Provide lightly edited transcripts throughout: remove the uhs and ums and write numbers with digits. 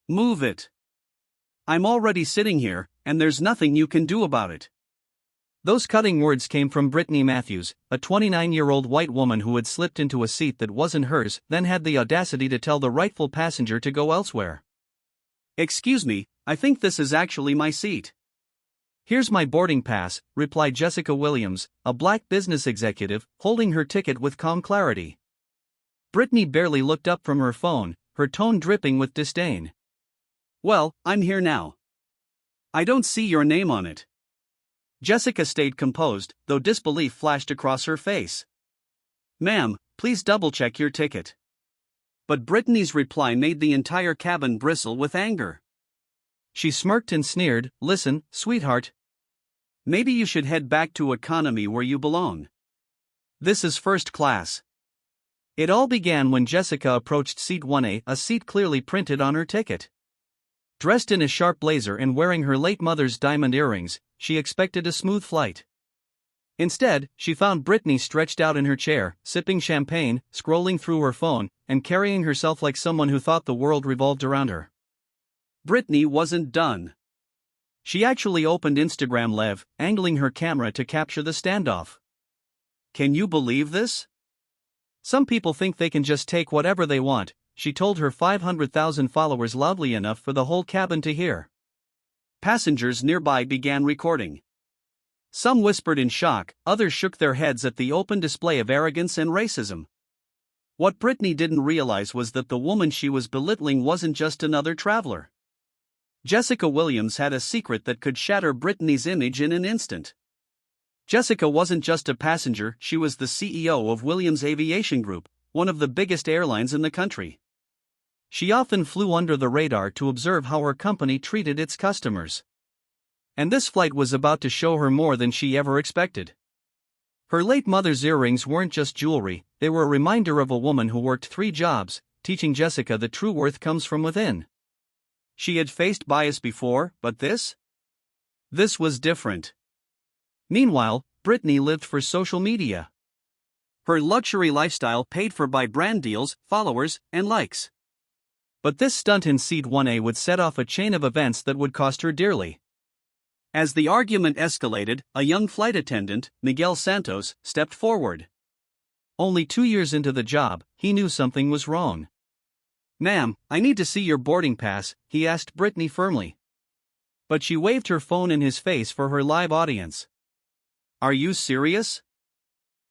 Move it. I'm already sitting here, and there's nothing you can do about it. Those cutting words came from Brittany Matthews, a 29-year-old white woman who had slipped into a seat that wasn't hers, then had the audacity to tell the rightful passenger to go elsewhere. Excuse me, I think this is actually my seat. Here's my boarding pass, replied Jessica Williams, a black business executive, holding her ticket with calm clarity. Brittany barely looked up from her phone, her tone dripping with disdain. Well, I'm here now. I don't see your name on it. Jessica stayed composed, though disbelief flashed across her face. Ma'am, please double-check your ticket. But Brittany's reply made the entire cabin bristle with anger. She smirked and sneered, "Listen, sweetheart. Maybe you should head back to economy where you belong. This is first class." It all began when Jessica approached seat 1A, a seat clearly printed on her ticket. Dressed in a sharp blazer and wearing her late mother's diamond earrings, she expected a smooth flight. Instead, she found Brittany stretched out in her chair, sipping champagne, scrolling through her phone, and carrying herself like someone who thought the world revolved around her. Brittany wasn't done. She actually opened Instagram Live, angling her camera to capture the standoff. Can you believe this? Some people think they can just take whatever they want, she told her 500,000 followers loudly enough for the whole cabin to hear. Passengers nearby began recording. Some whispered in shock, others shook their heads at the open display of arrogance and racism. What Brittany didn't realize was that the woman she was belittling wasn't just another traveler. Jessica Williams had a secret that could shatter Brittany's image in an instant. Jessica wasn't just a passenger, she was the CEO of Williams Aviation Group, one of the biggest airlines in the country. She often flew under the radar to observe how her company treated its customers. And this flight was about to show her more than she ever expected. Her late mother's earrings weren't just jewelry, they were a reminder of a woman who worked 3 jobs, teaching Jessica that true worth comes from within. She had faced bias before, but this was different. Meanwhile, Brittany lived for social media. Her luxury lifestyle paid for by brand deals, followers, and likes. But this stunt in seat 1A would set off a chain of events that would cost her dearly. As the argument escalated, a young flight attendant, Miguel Santos, stepped forward. Only 2 years into the job, he knew something was wrong. "Ma'am, I need to see your boarding pass," he asked Brittany firmly. But she waved her phone in his face for her live audience. "Are you serious?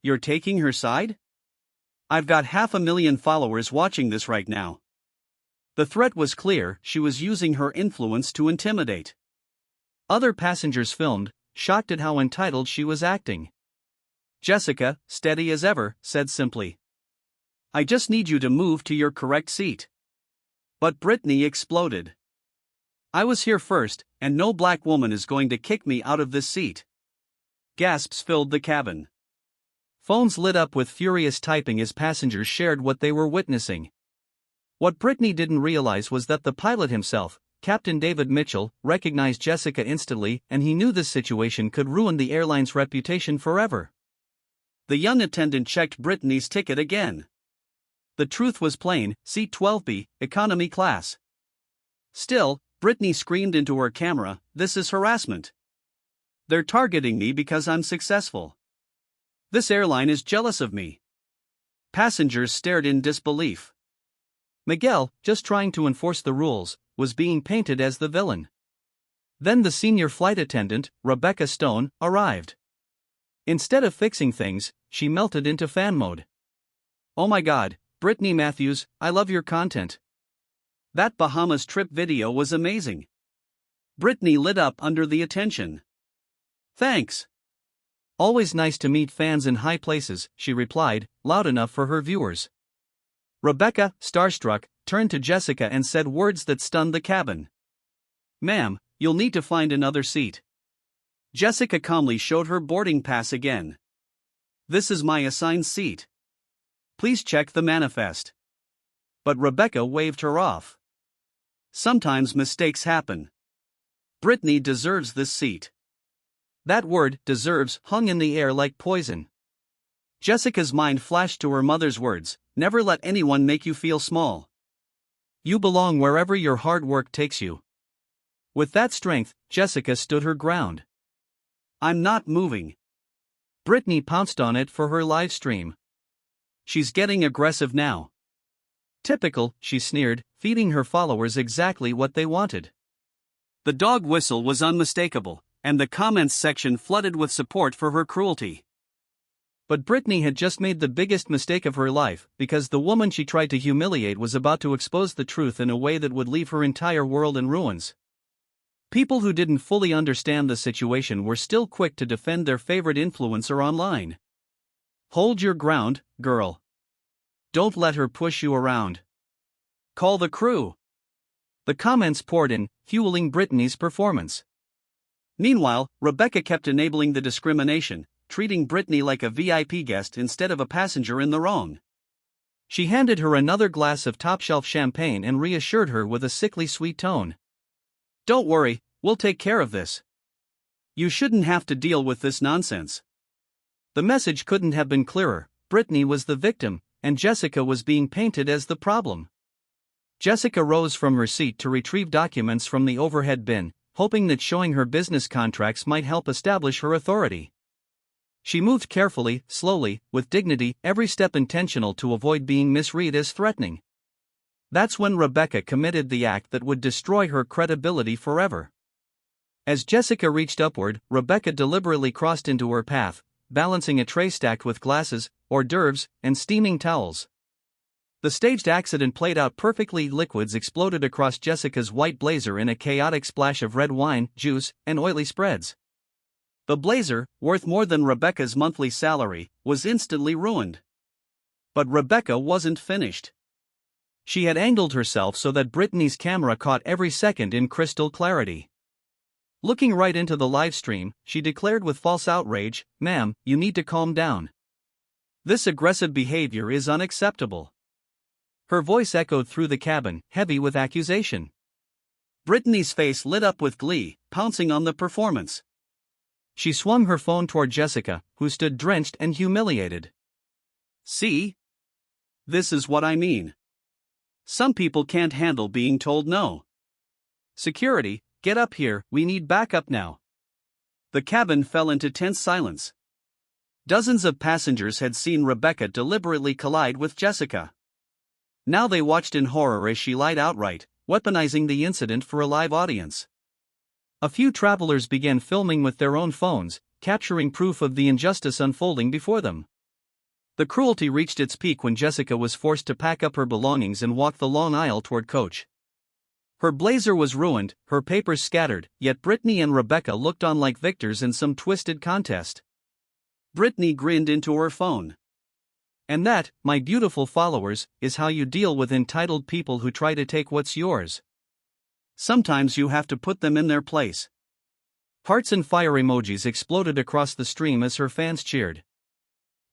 You're taking her side? I've got 500,000 followers watching this right now." The threat was clear, she was using her influence to intimidate. Other passengers filmed, shocked at how entitled she was acting. Jessica, steady as ever, said simply, "I just need you to move to your correct seat." But Brittany exploded. "I was here first, and no black woman is going to kick me out of this seat." Gasps filled the cabin. Phones lit up with furious typing as passengers shared what they were witnessing. What Brittany didn't realize was that the pilot himself, Captain David Mitchell, recognized Jessica instantly, and he knew this situation could ruin the airline's reputation forever. The young attendant checked Brittany's ticket again. The truth was plain, seat 12B, economy class. Still, Brittany screamed into her camera, "This is harassment. They're targeting me because I'm successful. This airline is jealous of me." Passengers stared in disbelief. Miguel, just trying to enforce the rules, was being painted as the villain. Then the senior flight attendant, Rebecca Stone, arrived. Instead of fixing things, she melted into fan mode. "Oh my God, Brittany Matthews, I love your content. That Bahamas trip video was amazing." Brittany lit up under the attention. "Thanks. Always nice to meet fans in high places," she replied, loud enough for her viewers. Rebecca, starstruck, turned to Jessica and said words that stunned the cabin. "Ma'am, you'll need to find another seat." Jessica calmly showed her boarding pass again. "This is my assigned seat. Please check the manifest." But Rebecca waved her off. "Sometimes mistakes happen. Brittany deserves this seat." That word, deserves, hung in the air like poison. Jessica's mind flashed to her mother's words, "Never let anyone make you feel small." You belong wherever your hard work takes you. With that strength, Jessica stood her ground. I'm not moving. Brittany pounced on it for her live stream. She's getting aggressive now. Typical, she sneered, feeding her followers exactly what they wanted. The dog whistle was unmistakable, and the comments section flooded with support for her cruelty. But Brittany had just made the biggest mistake of her life, because the woman she tried to humiliate was about to expose the truth in a way that would leave her entire world in ruins. People who didn't fully understand the situation were still quick to defend their favorite influencer online. Hold your ground, girl. Don't let her push you around. Call the crew. The comments poured in, fueling Brittany's performance. Meanwhile, Rebecca kept enabling the discrimination, treating Brittany like a VIP guest instead of a passenger in the wrong. She handed her another glass of top-shelf champagne and reassured her with a sickly sweet tone. Don't worry, we'll take care of this. You shouldn't have to deal with this nonsense. The message couldn't have been clearer. Brittany was the victim, and Jessica was being painted as the problem. Jessica rose from her seat to retrieve documents from the overhead bin, hoping that showing her business contracts might help establish her authority. She moved carefully, slowly, with dignity, every step intentional to avoid being misread as threatening. That's when Rebecca committed the act that would destroy her credibility forever. As Jessica reached upward, Rebecca deliberately crossed into her path, balancing a tray stacked with glasses, hors d'oeuvres, and steaming towels. The staged accident played out perfectly. Liquids exploded across Jessica's white blazer in a chaotic splash of red wine, juice, and oily spreads. The blazer, worth more than Rebecca's monthly salary, was instantly ruined. But Rebecca wasn't finished. She had angled herself so that Brittany's camera caught every second in crystal clarity. Looking right into the live stream, she declared with false outrage, "Ma'am, you need to calm down. This aggressive behavior is unacceptable." Her voice echoed through the cabin, heavy with accusation. Brittany's face lit up with glee, pouncing on the performance. She swung her phone toward Jessica, who stood drenched and humiliated. See? This is what I mean. Some people can't handle being told no. Security, get up here, we need backup now. The cabin fell into tense silence. Dozens of passengers had seen Rebecca deliberately collide with Jessica. Now they watched in horror as she lied outright, weaponizing the incident for a live audience. A few travelers began filming with their own phones, capturing proof of the injustice unfolding before them. The cruelty reached its peak when Jessica was forced to pack up her belongings and walk the long aisle toward coach. Her blazer was ruined, her papers scattered, yet Brittany and Rebecca looked on like victors in some twisted contest. Brittany grinned into her phone. And that, my beautiful followers, is how you deal with entitled people who try to take what's yours. Sometimes you have to put them in their place. Hearts and fire emojis exploded across the stream as her fans cheered.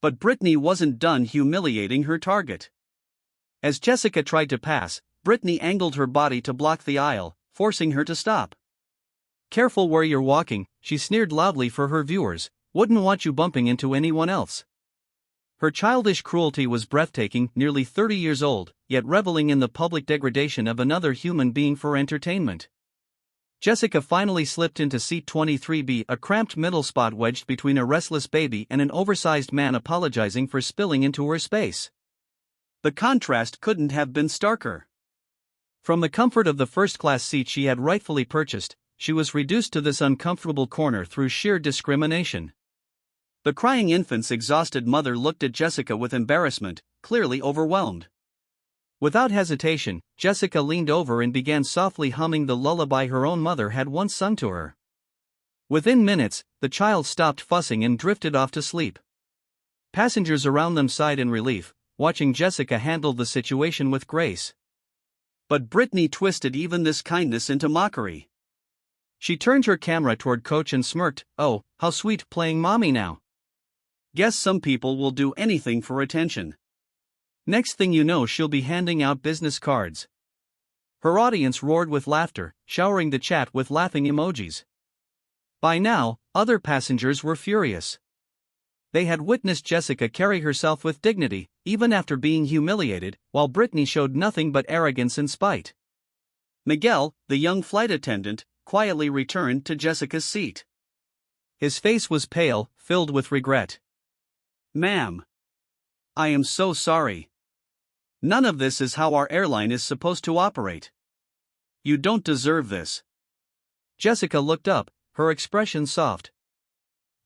But Brittany wasn't done humiliating her target. As Jessica tried to pass, Brittany angled her body to block the aisle, forcing her to stop. Careful where you're walking, she sneered loudly for her viewers, wouldn't want you bumping into anyone else. Her childish cruelty was breathtaking, nearly 30 years old, yet reveling in the public degradation of another human being for entertainment. Jessica finally slipped into seat 23B, a cramped middle spot wedged between a restless baby and an oversized man apologizing for spilling into her space. The contrast couldn't have been starker. From the comfort of the first-class seat she had rightfully purchased, she was reduced to this uncomfortable corner through sheer discrimination. The crying infant's exhausted mother looked at Jessica with embarrassment, clearly overwhelmed. Without hesitation, Jessica leaned over and began softly humming the lullaby her own mother had once sung to her. Within minutes, the child stopped fussing and drifted off to sleep. Passengers around them sighed in relief, watching Jessica handle the situation with grace. But Brittany twisted even this kindness into mockery. She turned her camera toward Coach and smirked, "Oh, how sweet, playing mommy now. Guess some people will do anything for attention." Next thing you know, she'll be handing out business cards. Her audience roared with laughter, showering the chat with laughing emojis. By now, other passengers were furious. They had witnessed Jessica carry herself with dignity, even after being humiliated, while Brittany showed nothing but arrogance and spite. Miguel, the young flight attendant, quietly returned to Jessica's seat. His face was pale, filled with regret. "Ma'am, I am so sorry. None of this is how our airline is supposed to operate. You don't deserve this." Jessica looked up, her expression soft.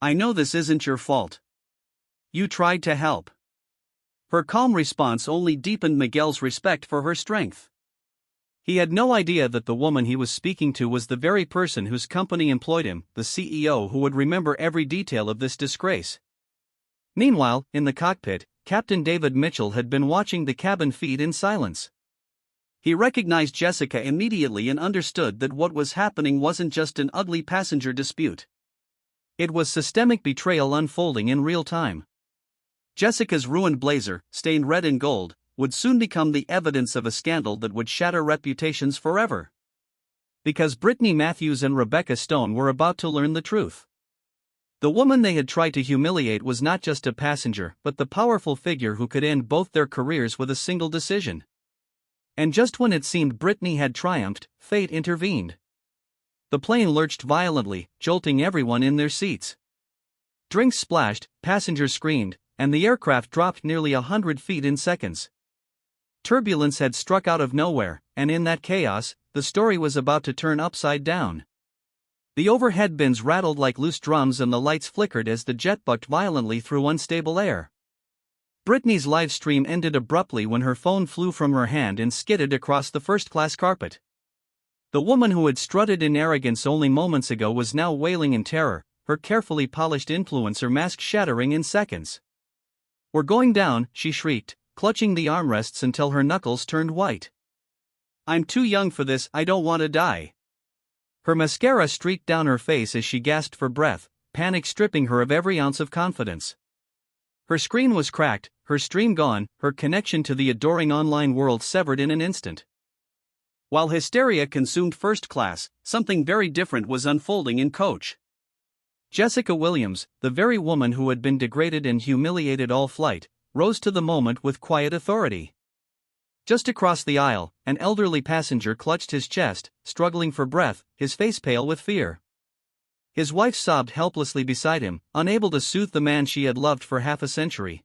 "I know this isn't your fault. You tried to help." Her calm response only deepened Miguel's respect for her strength. He had no idea that the woman he was speaking to was the very person whose company employed him, the CEO who would remember every detail of this disgrace. Meanwhile, in the cockpit, Captain David Mitchell had been watching the cabin feed in silence. He recognized Jessica immediately and understood that what was happening wasn't just an ugly passenger dispute. It was systemic betrayal unfolding in real time. Jessica's ruined blazer, stained red and gold, would soon become the evidence of a scandal that would shatter reputations forever. Because Brittany Matthews and Rebecca Stone were about to learn the truth. The woman they had tried to humiliate was not just a passenger, but the powerful figure who could end both their careers with a single decision. And just when it seemed Brittany had triumphed, fate intervened. The plane lurched violently, jolting everyone in their seats. Drinks splashed, passengers screamed, and the aircraft dropped nearly 100 feet in seconds. Turbulence had struck out of nowhere, and in that chaos, the story was about to turn upside down. The overhead bins rattled like loose drums and the lights flickered as the jet bucked violently through unstable air. Brittany's live stream ended abruptly when her phone flew from her hand and skidded across the first-class carpet. The woman who had strutted in arrogance only moments ago was now wailing in terror, her carefully polished influencer mask shattering in seconds. "We're going down," she shrieked, clutching the armrests until her knuckles turned white. "I'm too young for this, I don't want to die." Her mascara streaked down her face as she gasped for breath, panic stripping her of every ounce of confidence. Her screen was cracked, her stream gone, her connection to the adoring online world severed in an instant. While hysteria consumed first class, something very different was unfolding in coach. Jessica Williams, the very woman who had been degraded and humiliated all flight, rose to the moment with quiet authority. Just across the aisle, an elderly passenger clutched his chest, struggling for breath, his face pale with fear. His wife sobbed helplessly beside him, unable to soothe the man she had loved for half a century.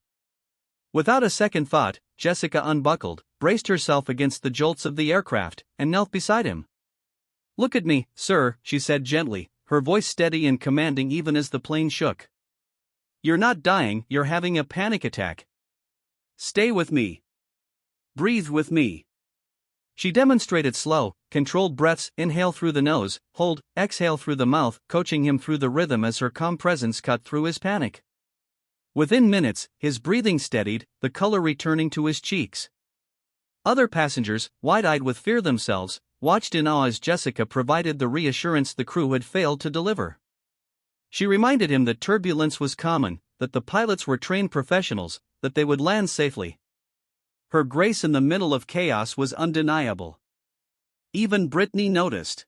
Without a second thought, Jessica unbuckled, braced herself against the jolts of the aircraft, and knelt beside him. "Look at me, sir," she said gently, her voice steady and commanding even as the plane shook. "You're not dying, you're having a panic attack. Stay with me. Breathe with me." She demonstrated slow, controlled breaths, inhale through the nose, hold, exhale through the mouth, coaching him through the rhythm as her calm presence cut through his panic. Within minutes, his breathing steadied, the color returning to his cheeks. Other passengers, wide-eyed with fear themselves, watched in awe as Jessica provided the reassurance the crew had failed to deliver. She reminded him that turbulence was common, that the pilots were trained professionals, that they would land safely. Her grace in the middle of chaos was undeniable. Even Brittany noticed.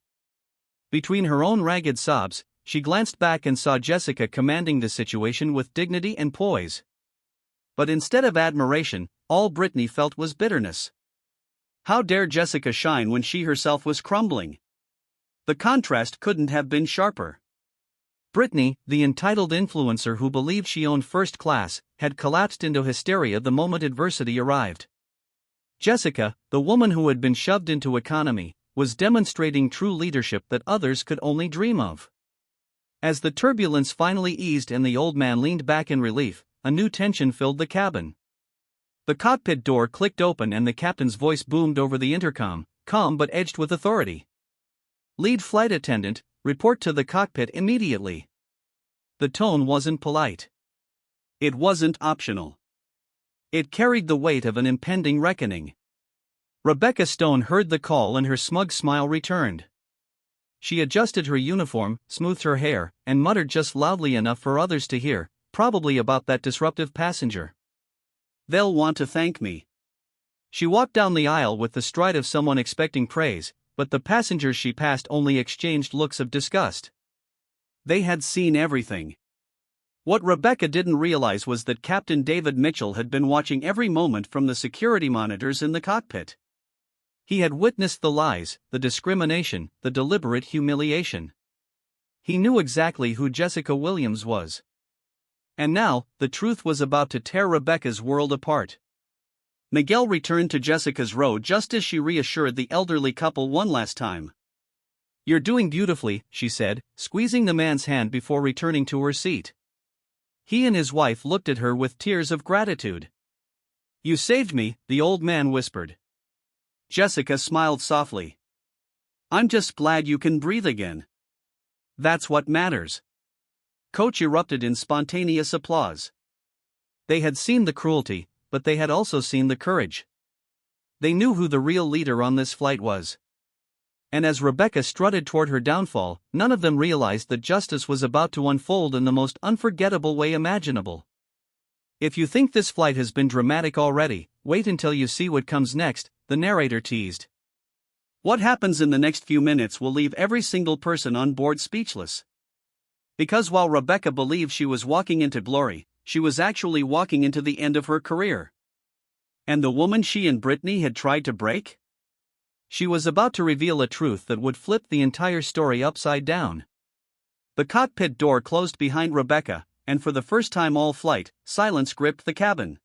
Between her own ragged sobs, she glanced back and saw Jessica commanding the situation with dignity and poise. But instead of admiration, all Brittany felt was bitterness. How dare Jessica shine when she herself was crumbling? The contrast couldn't have been sharper. Brittany, the entitled influencer who believed she owned first class, had collapsed into hysteria the moment adversity arrived. Jessica, the woman who had been shoved into economy, was demonstrating true leadership that others could only dream of. As the turbulence finally eased and the old man leaned back in relief, a new tension filled the cabin. The cockpit door clicked open and the captain's voice boomed over the intercom, calm but edged with authority. "Lead flight attendant, report to the cockpit immediately." The tone wasn't polite. It wasn't optional. It carried the weight of an impending reckoning. Rebecca Stone heard the call and her smug smile returned. She adjusted her uniform, smoothed her hair, and muttered just loudly enough for others to hear, probably about that disruptive passenger. "They'll want to thank me." She walked down the aisle with the stride of someone expecting praise, but the passengers she passed only exchanged looks of disgust. They had seen everything. What Rebecca didn't realize was that Captain David Mitchell had been watching every moment from the security monitors in the cockpit. He had witnessed the lies, the discrimination, the deliberate humiliation. He knew exactly who Jessica Williams was. And now, the truth was about to tear Rebecca's world apart. Miguel returned to Jessica's row just as she reassured the elderly couple one last time. "You're doing beautifully," she said, squeezing the man's hand before returning to her seat. He and his wife looked at her with tears of gratitude. "You saved me," the old man whispered. Jessica smiled softly. "I'm just glad you can breathe again. That's what matters." Coach erupted in spontaneous applause. They had seen the cruelty, but they had also seen the courage. They knew who the real leader on this flight was. And as Rebecca strutted toward her downfall, none of them realized that justice was about to unfold in the most unforgettable way imaginable. "If you think this flight has been dramatic already, wait until you see what comes next," the narrator teased. What happens in the next few minutes will leave every single person on board speechless. Because while Rebecca believed she was walking into glory, she was actually walking into the end of her career. And the woman she and Brittany had tried to break? She was about to reveal a truth that would flip the entire story upside down. The cockpit door closed behind Rebecca, and for the first time all flight, silence gripped the cabin.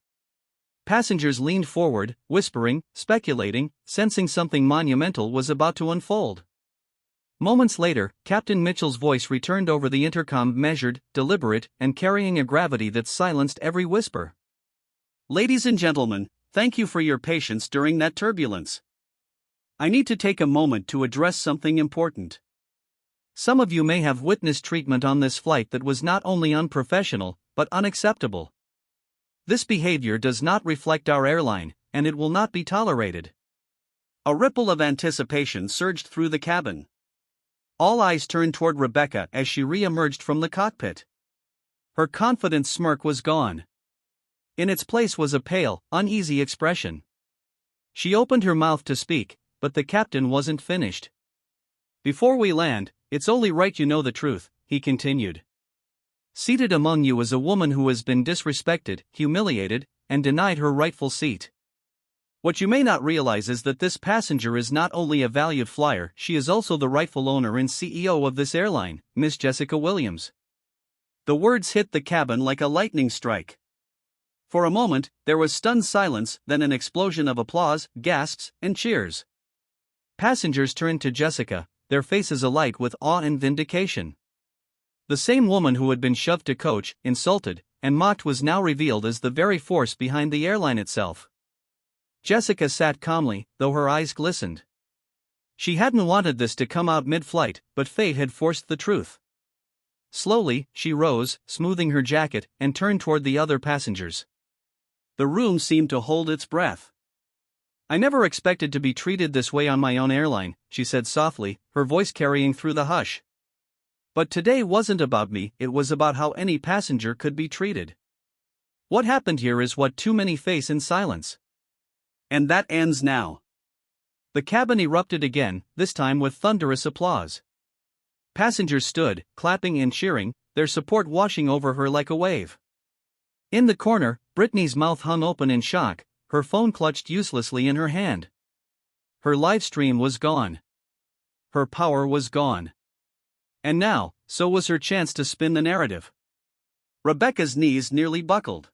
Passengers leaned forward, whispering, speculating, sensing something monumental was about to unfold. Moments later, Captain Mitchell's voice returned over the intercom, measured, deliberate, and carrying a gravity that silenced every whisper. "Ladies and gentlemen, thank you for your patience during that turbulence. I need to take a moment to address something important. Some of you may have witnessed treatment on this flight that was not only unprofessional, but unacceptable. This behavior does not reflect our airline, and it will not be tolerated." A ripple of anticipation surged through the cabin. All eyes turned toward Rebecca as she re-emerged from the cockpit. Her confident smirk was gone. In its place was a pale, uneasy expression. She opened her mouth to speak, but the captain wasn't finished. "Before we land, it's only right you know the truth," he continued. "Seated among you is a woman who has been disrespected, humiliated, and denied her rightful seat. What you may not realize is that this passenger is not only a valued flyer, she is also the rightful owner and CEO of this airline, Miss Jessica Williams." The words hit the cabin like a lightning strike. For a moment, there was stunned silence, then an explosion of applause, gasps, and cheers. Passengers turned to Jessica, their faces alight with awe and vindication. The same woman who had been shoved to coach, insulted, and mocked was now revealed as the very force behind the airline itself. Jessica sat calmly, though her eyes glistened. She hadn't wanted this to come out mid-flight, but fate had forced the truth. Slowly, she rose, smoothing her jacket, and turned toward the other passengers. The room seemed to hold its breath. "I never expected to be treated this way on my own airline," she said softly, her voice carrying through the hush. "But today wasn't about me, it was about how any passenger could be treated. What happened here is what too many face in silence. And that ends now." The cabin erupted again, this time with thunderous applause. Passengers stood, clapping and cheering, their support washing over her like a wave. In the corner, Brittany's mouth hung open in shock, her phone clutched uselessly in her hand. Her live stream was gone. Her power was gone. And now, so was her chance to spin the narrative. Rebecca's knees nearly buckled.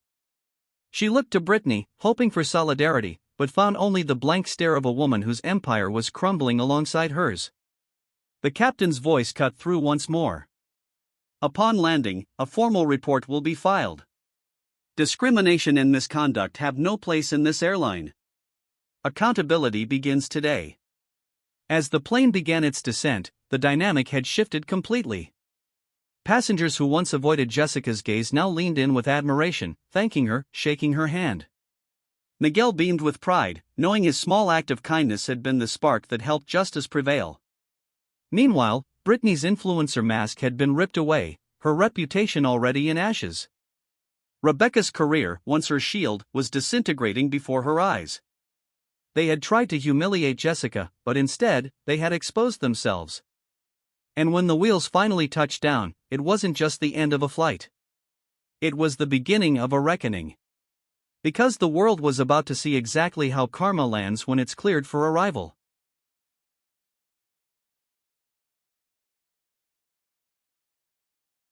She looked to Brittany, hoping for solidarity, but found only the blank stare of a woman whose empire was crumbling alongside hers. The captain's voice cut through once more. "Upon landing, a formal report will be filed. Discrimination and misconduct have no place in this airline. Accountability begins today." As the plane began its descent, the dynamic had shifted completely. Passengers who once avoided Jessica's gaze now leaned in with admiration, thanking her, shaking her hand. Miguel beamed with pride, knowing his small act of kindness had been the spark that helped justice prevail. Meanwhile, Brittany's influencer mask had been ripped away, her reputation already in ashes. Rebecca's career, once her shield, was disintegrating before her eyes. They had tried to humiliate Jessica, but instead, they had exposed themselves. And when the wheels finally touched down, it wasn't just the end of a flight. It was the beginning of a reckoning. Because the world was about to see exactly how karma lands when it's cleared for arrival.